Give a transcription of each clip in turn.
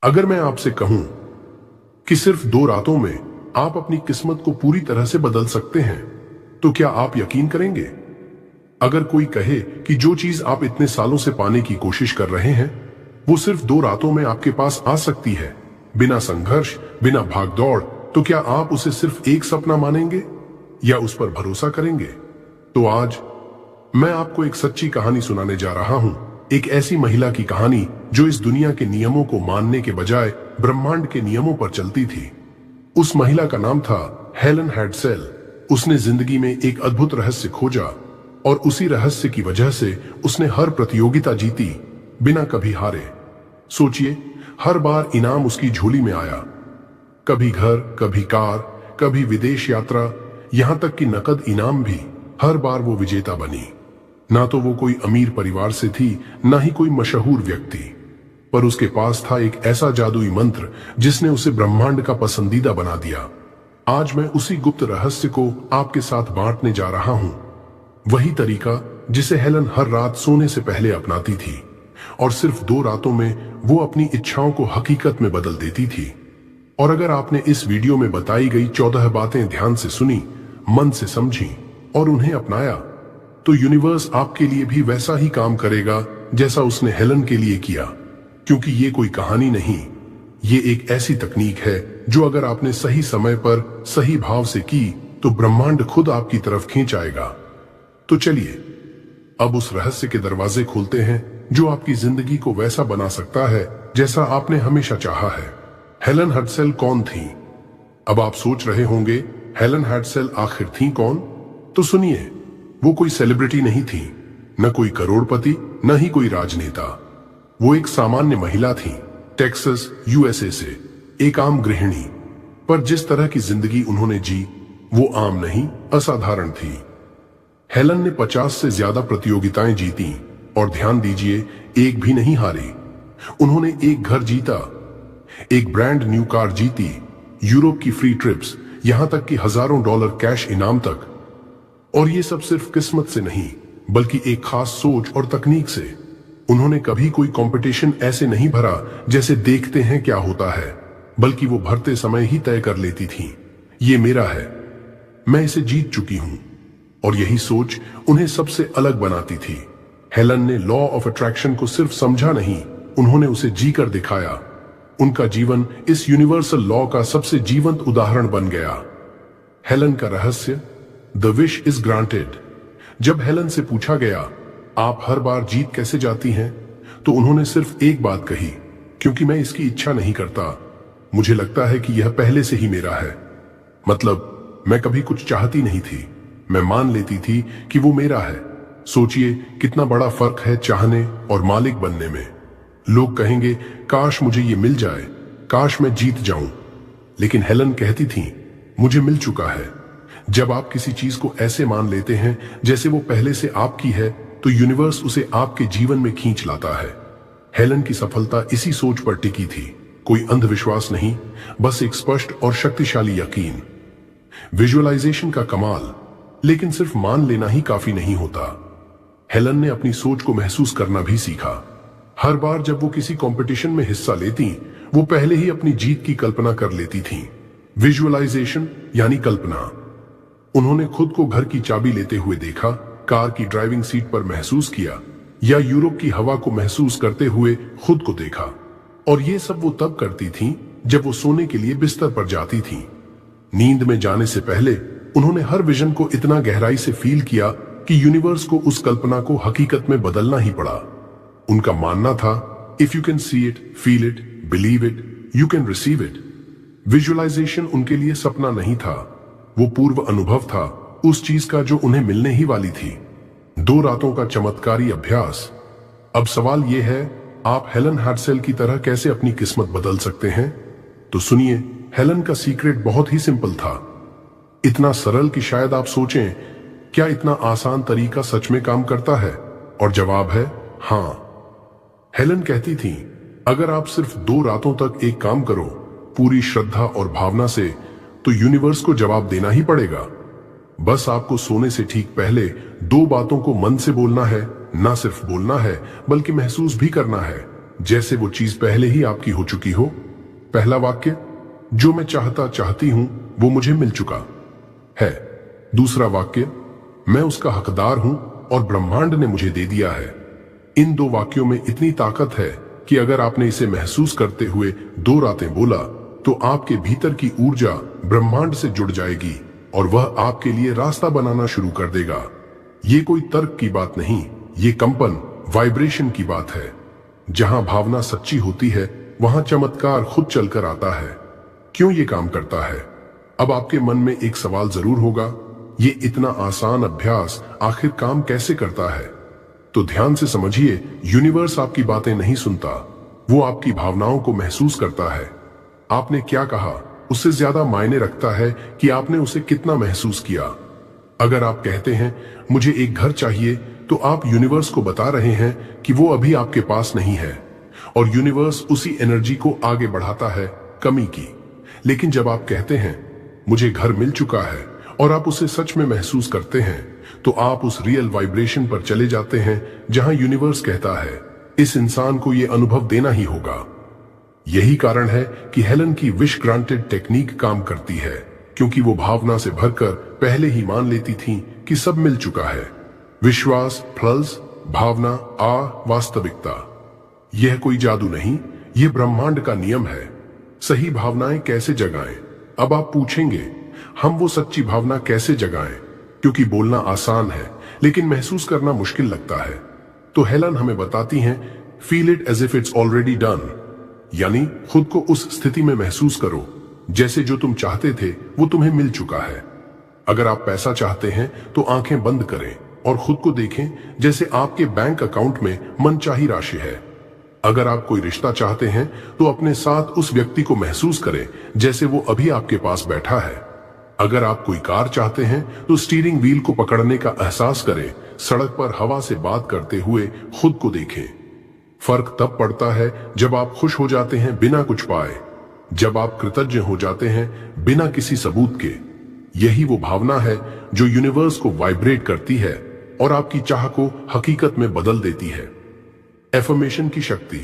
अगर मैं आपसे कहूं कि सिर्फ 2 रातों में आप अपनी किस्मत को पूरी तरह से बदल सकते हैं, तो क्या आप यकीन करेंगे? अगर कोई कहे कि जो चीज आप इतने सालों से पाने की कोशिश कर रहे हैं, वो सिर्फ 2 रातों में आपके पास आ सकती है, बिना संघर्ष, बिना भागदौड़, तो क्या आप उसे सिर्फ एक सपना मानेंगे या उस पर भरोसा करेंगे? तो आज मैं आपको एक सच्ची कहानी सुनाने जा रहा हूं, एक ऐसी महिला की कहानी जो इस दुनिया के नियमों को मानने के बजाय ब्रह्मांड के नियमों पर चलती थी। उस महिला का नाम था हेलन हेडसेल। उसने जिंदगी में एक अद्भुत रहस्य खोजा और उसी रहस्य की वजह से उसने हर प्रतियोगिता जीती, बिना कभी हारे। सोचिए, हर बार इनाम उसकी झोली में आया, कभी घर, कभी कार, कभी विदेश यात्रा, यहां तक कि नकद इनाम भी। हर बार वो विजेता बनी। ना तो वो कोई अमीर परिवार से थी, ना ही कोई मशहूर व्यक्ति, पर उसके पास था एक ऐसा जादुई मंत्र जिसने उसे ब्रह्मांड का पसंदीदा बना दिया। आज मैं उसी गुप्त रहस्य को आपके साथ बांटने जा रहा हूं, वही तरीका जिसे हेलन हर रात सोने से पहले अपनाती थी और सिर्फ 2 रातों में वो अपनी इच्छाओं को हकीकत में बदल देती थी। और अगर आपने इस वीडियो में बताई गई 14 बातें ध्यान से सुनी, मन से समझी और उन्हें अपनाया, तो यूनिवर्स आपके लिए भी वैसा ही काम करेगा जैसा उसने हेलन के लिए किया। क्योंकि ये कोई कहानी नहीं, ये एक ऐसी तकनीक है जो अगर आपने सही समय पर सही भाव से की तो ब्रह्मांड खुद आपकी तरफ खींच आएगा। तो चलिए अब उस रहस्य के दरवाजे खोलते हैं जो आपकी जिंदगी को वैसा बना सकता है जैसा आपने हमेशा चाहा है। हेलन हेडसेल कौन थी? अब आप सोच रहे होंगे, हेलन हेडसेल आखिर थी कौन? तो सुनिए, वो कोई सेलिब्रिटी नहीं थी, न कोई करोड़पति, न ही कोई राजनेता। वो एक सामान्य महिला थी, टेक्सास, यूएसए से, एक आम गृहिणी। पर जिस तरह की जिंदगी उन्होंने जी, वो आम नहीं, असाधारण थी। हेलन ने 50 से ज्यादा प्रतियोगिताएं जीती और ध्यान दीजिए, एक भी नहीं हारी। उन्होंने एक घर जीता, एक ब्रांड न्यू कार जीती, यूरोप की फ्री ट्रिप्स, यहां तक कि हजारों डॉलर कैश इनाम तक। और ये सब सिर्फ किस्मत से नहीं, बल्कि एक खास सोच और तकनीक से। उन्होंने कभी कोई कंपटीशन ऐसे नहीं भरा जैसे देखते हैं क्या होता है, बल्कि वो भरते समय ही तय कर लेती थी, ये मेरा है, मैं इसे जीत चुकी हूं। और यही सोच उन्हें सबसे अलग बनाती थी। हेलन ने लॉ ऑफ अट्रैक्शन को सिर्फ समझा नहीं, उन्होंने उसे जी कर दिखाया। उनका जीवन इस यूनिवर्सल लॉ का सबसे जीवंत उदाहरण बन गया। हेलन का रहस्य, द विश इज ग्रांटेड। जब हेलन से पूछा गया, आप हर बार जीत कैसे जाती हैं, तो उन्होंने सिर्फ एक बात कही, क्योंकि मैं इसकी इच्छा नहीं करता, मुझे लगता है कि यह पहले से ही मेरा है। मतलब मैं कभी कुछ चाहती नहीं थी, मैं मान लेती थी कि वो मेरा है। सोचिए कितना बड़ा फर्क है चाहने और मालिक बनने में। लोग कहेंगे, काश मुझे ये मिल जाए, काश मैं जीत जाऊं। लेकिन हेलन कहती थी, मुझे मिल चुका है। जब आप किसी चीज को ऐसे मान लेते हैं जैसे वो पहले से आपकी है, तो यूनिवर्स उसे आपके जीवन में खींच लाता है। हेलन की सफलता इसी सोच पर टिकी थी, कोई अंधविश्वास नहीं, बस एक स्पष्ट और शक्तिशाली यकीन। विजुअलाइजेशन का कमाल, लेकिन सिर्फ मान लेना ही काफी नहीं होता। हेलन ने अपनी सोच को महसूस करना भी सीखा। हर बार जब वो किसी कंपटीशन में हिस्सा लेती, वो पहले ही अपनी जीत की कल्पना कर लेती थीं। विजुअलाइजेशन यानी कल्पना। उन्होंने खुद को घर की चाबी लेते हुए देखा, कार की ड्राइविंग सीट पर महसूस किया, या यूरोप की हवा को महसूस करते हुए खुद को देखा। और ये सब वो तब करती थीं जब वो सोने के लिए बिस्तर पर जाती थीं। नींद में जाने से पहले उन्होंने हर विजन को इतना गहराई से फील किया कि यूनिवर्स को उस कल्पना को हकीकत में बदलना ही पड़ा। उनका मानना था, if you can see it, feel it, believe it, you can receive it. Visualisation उनके लिए सपना नहीं था, वो पूर्व अनुभव था उस चीज का जो उन्हें मिलने ही वाली थी। 2 रातों का चमत्कारी अभ्यास। अब सवाल यह है, आप हेलन हेडसेल की तरह कैसे अपनी किस्मत बदल सकते हैं? तो सुनिए, हेलन का सीक्रेट बहुत ही सिंपल था, इतना सरल कि शायद आप सोचें, क्या इतना आसान तरीका सच में काम करता है? और जवाब है हां। हेलन कहती थी, अगर आप सिर्फ 2 रातों तक एक काम करो, पूरी श्रद्धा और भावना से, तो यूनिवर्स को जवाब देना ही पड़ेगा। बस आपको सोने से ठीक पहले 2 बातों को मन से बोलना है, ना सिर्फ बोलना है बल्कि महसूस भी करना है। जैसे वो चीज पहले ही आपकी हो चुकी हो। पहला वाक्य, जो मैं चाहती हूं वो मुझे मिल चुका है। दूसरा वाक्य, मैं उसका हकदार हूं और ब्रह्मांड ने मुझे दे दिया है। इन दो वाक्यों में इतनी ताकत है कि अगर आपने इसे महसूस करते हुए 2 रातें बोला तो आपके भीतर की ऊर्जा ब्रह्मांड से जुड़ जाएगी और वह आपके लिए रास्ता बनाना शुरू कर देगा। ये कोई तर्क की बात नहीं, ये कंपन, वाइब्रेशन की बात है। जहां भावना सच्ची होती है वहां चमत्कार खुद चलकर आता है। क्यों ये काम करता है? अब आपके मन में एक सवाल जरूर होगा, ये इतना आसान अभ्यास आखिर काम कैसे करता है? तो ध्यान से समझिए, यूनिवर्स आपकी बातें नहीं सुनता, वो आपकी भावनाओं को महसूस करता है। आपने क्या कहा उससे ज्यादा मायने रखता है कि आपने उसे कितना महसूस किया। अगर आप कहते हैं मुझे एक घर चाहिए, तो आप यूनिवर्स को बता रहे हैं कि वो अभी आपके पास नहीं है, और यूनिवर्स उसी एनर्जी को आगे बढ़ाता है, कमी की। लेकिन जब आप कहते हैं मुझे घर मिल चुका है और आप उसे सच में महसूस करते हैं, तो आप उस रियल वाइब्रेशन पर चले जाते हैं जहां यूनिवर्स कहता है इस इंसान को यह अनुभव देना ही होगा। यही कारण है कि हेलन की विश ग्रांटेड टेक्निक काम करती है, क्योंकि वो भावना से भरकर पहले ही मान लेती थी कि सब मिल चुका है। विश्वास प्लस भावना वास्तविकता। यह कोई जादू नहीं, यह ब्रह्मांड का नियम है। सही भावनाएं कैसे जगाएं? अब आप पूछेंगे हम वो सच्ची भावना कैसे जगाएं? क्योंकि बोलना आसान है लेकिन महसूस करना मुश्किल लगता है। तो हेलन हमें बताती हैं, feel it as if it's already done, यानी खुद को उस स्थिति में महसूस करो जैसे जो तुम चाहते थे वो तुम्हें मिल चुका है। अगर आप पैसा चाहते हैं तो आंखें बंद करें और खुद को देखें जैसे आपके बैंक अकाउंट में मनचाही राशि है। अगर आप कोई रिश्ता चाहते हैं तो अपने साथ उस व्यक्ति को महसूस करें जैसे वो अभी आपके पास बैठा है। अगर आप कोई कार चाहते हैं तो स्टीयरिंग व्हील को पकड़ने का एहसास करें, सड़क पर हवा से बात करते हुए खुद को देखें। फर्क तब पड़ता है जब आप खुश हो जाते हैं बिना कुछ पाए, जब आप कृतज्ञ हो जाते हैं बिना किसी सबूत के। यही वो भावना है जो यूनिवर्स को वाइब्रेट करती है और आपकी चाह को हकीकत में बदल देती है। एफर्मेशन की शक्ति।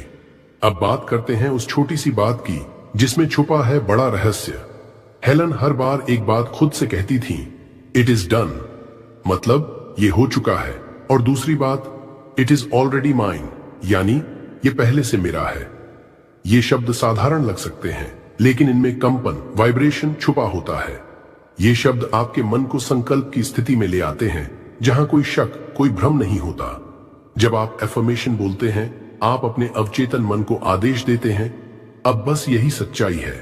अब बात करते हैं उस छोटी सी बात की जिसमें छुपा है बड़ा रहस्य। हेलन हर बार एक बात खुद से कहती थी, इट इज डन, मतलब ये हो चुका है, और दूसरी बात, इट इज ऑलरेडी माइन, यानी ये पहले से मेरा है। ये शब्द साधारण लग सकते हैं लेकिन इनमें कंपन, वाइब्रेशन छुपा होता है। ये शब्द आपके मन को संकल्प की स्थिति में ले आते हैं जहां कोई शक, कोई भ्रम नहीं होता। जब आप एफर्मेशन बोलते हैं, आप अपने अवचेतन मन को आदेश देते हैं, अब बस यही सच्चाई है।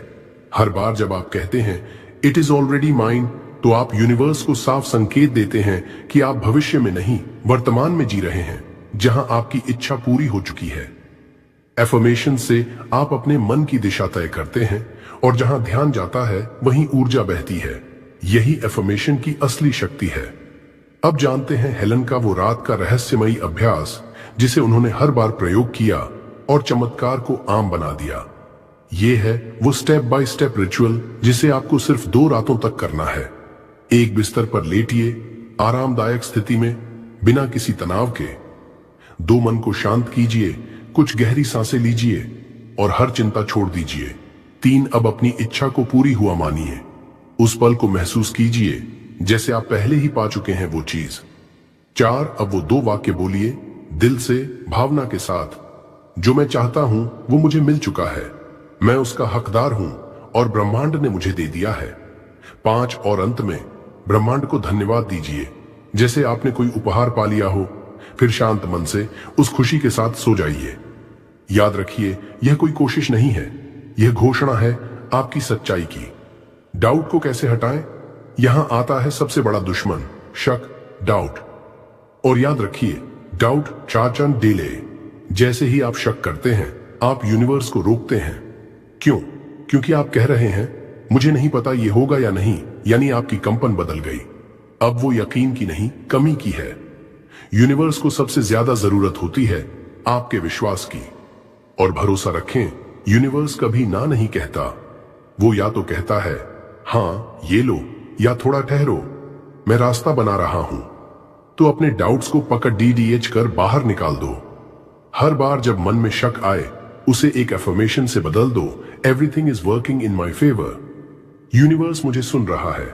हर बार जब आप कहते हैं इट इज ऑलरेडी माइन, तो आप यूनिवर्स को साफ संकेत देते हैं कि आप भविष्य में नहीं, वर्तमान में जी रहे हैं, जहां आपकी इच्छा पूरी हो चुकी है। एफर्मेशन से आप अपने मन की दिशा तय करते हैं और जहां ध्यान जाता है वहीं ऊर्जा बहती है। यही एफर्मेशन की असली शक्ति है। अब जानते हैं हेलन का वो रात का रहस्यमयी अभ्यास जिसे उन्होंने हर बार प्रयोग किया और चमत्कार को आम बना दिया। ये है वो स्टेप बाय स्टेप रिचुअल जिसे आपको सिर्फ 2 रातों तक करना है। एक बिस्तर पर लेटिए, आरामदायक स्थिति में, बिना किसी तनाव के। 2 मन को शांत कीजिए, कुछ गहरी सांसें लीजिए और हर चिंता छोड़ दीजिए। 3 अब अपनी इच्छा को पूरी हुआ मानिए। उस पल को महसूस कीजिए जैसे आप पहले ही पा चुके हैं वो चीज। 4 अब वो 2 वाक्य बोलिए, दिल से, भावना के साथ, जो मैं चाहता हूं वो मुझे मिल चुका है, मैं उसका हकदार हूं और ब्रह्मांड ने मुझे दे दिया है। 5 और अंत में ब्रह्मांड को धन्यवाद दीजिए जैसे आपने कोई उपहार पा लिया हो। फिर शांत मन से उस खुशी के साथ सो जाइए। याद रखिए, यह कोई कोशिश नहीं है, यह घोषणा है आपकी सच्चाई की। डाउट को कैसे हटाएं? यहां आता है सबसे बड़ा दुश्मन, शक, डाउट। और याद रखिए, डाउट चाचन डिले। जैसे ही आप शक करते हैं, आप यूनिवर्स को रोकते हैं। क्यों? क्योंकि आप कह रहे हैं मुझे नहीं पता ये होगा या नहीं, यानी आपकी कंपन बदल गई। अब वो यकीन की नहीं, कमी की है। यूनिवर्स को सबसे ज्यादा जरूरत होती है आपके विश्वास की। और भरोसा रखें, यूनिवर्स कभी ना नहीं कहता। वो या तो कहता है हाँ ये लो, या थोड़ा ठहरो, मैं रास्ता बना रहा हूं। तो अपने डाउट्स को पकड़ DDH कर बाहर निकाल दो। हर बार जब मन में शक आए उसे एक एफर्मेशन से बदल दो, everything is working in my favour. Universe मुझे सुन रहा है।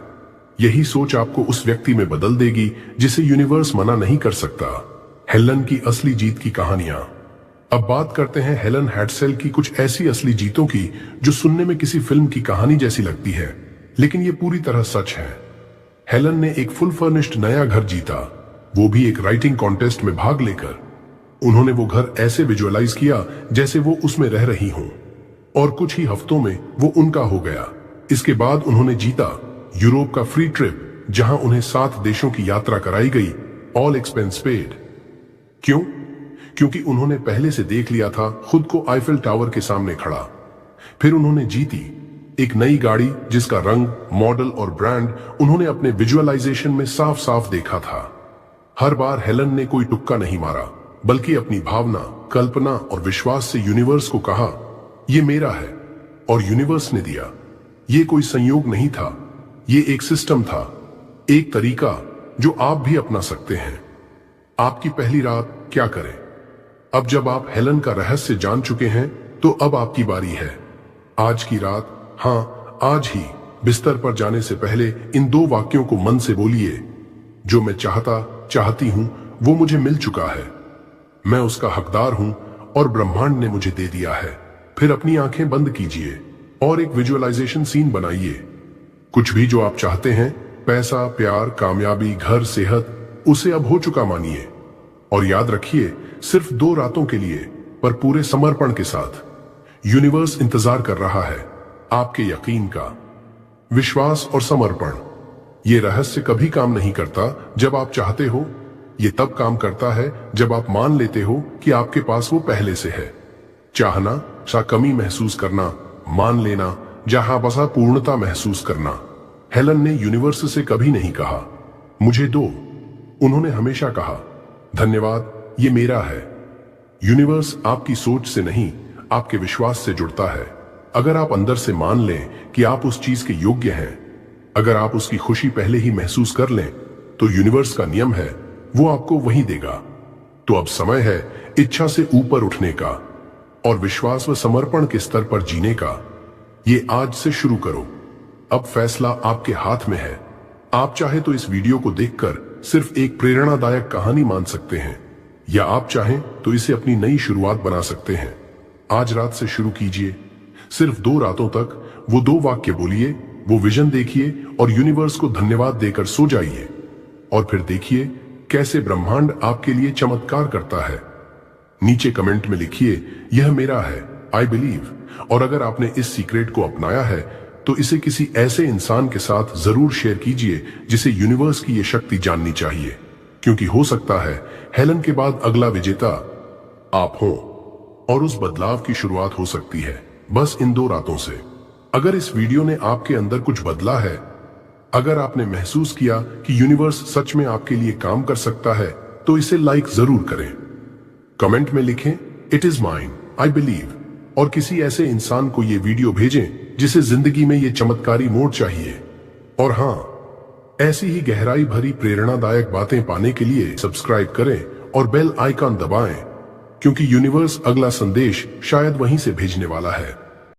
यही सोच आपको उस व्यक्ति में बदल देगी जिसे यूनिवर्स मना नहीं कर सकता। हेलन की असली जीत की कहानियां। अब बात करते हैं हेलन हैडसेल की कुछ ऐसी असली जीतों की जो सुनने में किसी फिल्म की कहानी जैसी लगती है, लेकिन ये पूरी तरह सच है। हेलन ने एक फुल फर्निश्ड नया घर जीता, वो भी एक राइटिंग कॉन्टेस्ट में भाग लेकर। उन्होंने वो घर ऐसे विजुअलाइज किया जैसे वो उसमें रह रही हों, और कुछ ही हफ्तों में वो उनका हो गया। इसके बाद उन्होंने जीता यूरोप का फ्री ट्रिप, जहां उन्हें 7 देशों की यात्रा कराई गई, ऑल एक्सपेंस पेड। क्यों? क्योंकि उन्होंने पहले से देख लिया था खुद को आईफिल टावर के सामने खड़ा। फिर उन्होंने जीती एक नई गाड़ी जिसका रंग, मॉडल और ब्रांड उन्होंने अपने विजुअलाइजेशन में साफ साफ देखा था। हर बार हेलन ने कोई तुक्का नहीं मारा, बल्कि अपनी भावना, कल्पना और विश्वास से यूनिवर्स को कहा, ये मेरा है, और यूनिवर्स ने दिया। ये कोई संयोग नहीं था, ये एक सिस्टम था, एक तरीका जो आप भी अपना सकते हैं। आपकी पहली रात क्या करें? अब जब आप हेलन का रहस्य जान चुके हैं, तो अब आपकी बारी है। आज की रात, हाँ आज ही, बिस्तर पर जाने से पहले इन 2 वाक्यों को मन से बोलिए। जो मैं चाहती हूं वो मुझे मिल चुका है, मैं उसका हकदार हूं और ब्रह्मांड ने मुझे दे दिया है। फिर अपनी आंखें बंद कीजिए और एक विजुअलाइजेशन सीन बनाइए। कुछ भी जो आप चाहते हैं, पैसा, प्यार, कामयाबी, घर, सेहत, उसे अब हो चुका मानिए। और याद रखिए, सिर्फ 2 रातों के लिए, पर पूरे समर्पण के साथ। यूनिवर्स इंतजार कर रहा है आपके यकीन का, विश्वास और समर्पण। ये रहस्य कभी काम नहीं करता जब आप चाहते हो, ये तब काम करता है जब आप मान लेते हो कि आपके पास वो पहले से है। चाहना सा कमी महसूस करना, मान लेना जहां बसा पूर्णता महसूस करना। हेलन ने यूनिवर्स से कभी नहीं कहा मुझे दो, उन्होंने हमेशा कहा धन्यवाद, ये मेरा है। यूनिवर्स आपकी सोच से नहीं, आपके विश्वास से जुड़ता है। अगर आप अंदर से मान लें कि आप उस चीज के योग्य हैं, अगर आप उसकी खुशी पहले ही महसूस कर लें, तो यूनिवर्स का नियम है वो आपको वही देगा। तो अब समय है इच्छा से ऊपर उठने का और विश्वास व समर्पण के स्तर पर जीने का। ये आज से शुरू करो। अब फैसला आपके हाथ में है। आप चाहे तो इस वीडियो को देखकर सिर्फ एक प्रेरणादायक कहानी मान सकते हैं, या आप चाहें तो इसे अपनी नई शुरुआत बना सकते हैं। आज रात से शुरू कीजिए। सिर्फ 2 रातों तक वो 2 वाक्य बोलिए, वो विजन देखिए और यूनिवर्स को धन्यवाद देकर सो जाइए। और फिर देखिए कैसे ब्रह्मांड आपके लिए चमत्कार करता है। नीचे कमेंट में लिखिए, यह मेरा है, आई बिलीव। और अगर आपने इस सीक्रेट को अपनाया है तो इसे किसी ऐसे इंसान के साथ जरूर शेयर कीजिए जिसे यूनिवर्स की ये शक्ति जाननी चाहिए, क्योंकि हो सकता है हेलन के बाद अगला विजेता आप हो, और उस बदलाव की शुरुआत हो सकती है बस इन 2 रातों से। अगर इस वीडियो ने आपके अंदर कुछ बदला है, अगर आपने महसूस किया कि यूनिवर्स सच में आपके लिए काम कर सकता है, तो इसे लाइक जरूर करें। कमेंट में लिखें it is mine, I believe, और किसी ऐसे इंसान को ये वीडियो भेजें जिसे जिंदगी में ये चमत्कारी मोड़ चाहिए। और हां, ऐसी ही गहराई भरी प्रेरणादायक बातें पाने के लिए सब्सक्राइब करें और बेल आइकन दबाएं, क्योंकि यूनिवर्स अगला संदेश शायद वहीं से भेजने वाला है।